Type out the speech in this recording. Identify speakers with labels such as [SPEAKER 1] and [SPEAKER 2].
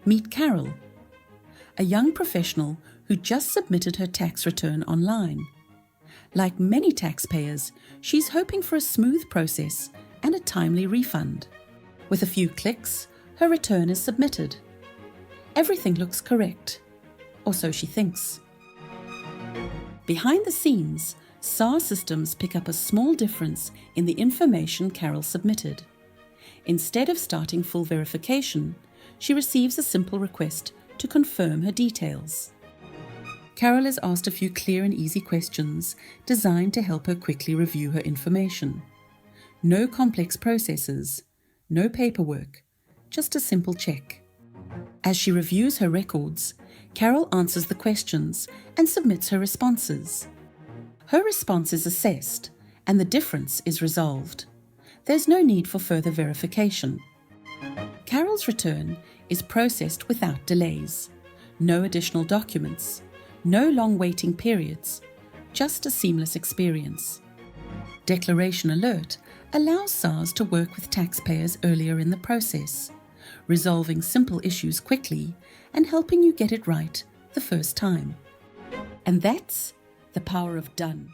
[SPEAKER 1] Meet Carol, a young professional who just submitted her tax return online. Like many taxpayers, she's hoping for a smooth process and a timely refund. With a few clicks, her return is submitted. Everything looks correct, or so she thinks. Behind the scenes, SARS systems pick up a small difference in the information Carol submitted. Instead of starting full verification, she receives a simple request to confirm her details. Carol is asked a few clear and easy questions designed to help her quickly review her information. No complex processes, no paperwork, just a simple check. As she reviews her records, Carol answers the questions and submits her responses. Her response is assessed, and the difference is resolved. There's no need for further verification. Carol's return is processed without delays. No additional documents, no long waiting periods, just a seamless experience. Declaration Alert allows SARS to work with taxpayers earlier in the process, resolving simple issues quickly and helping you get it right the first time. And that's the power of done.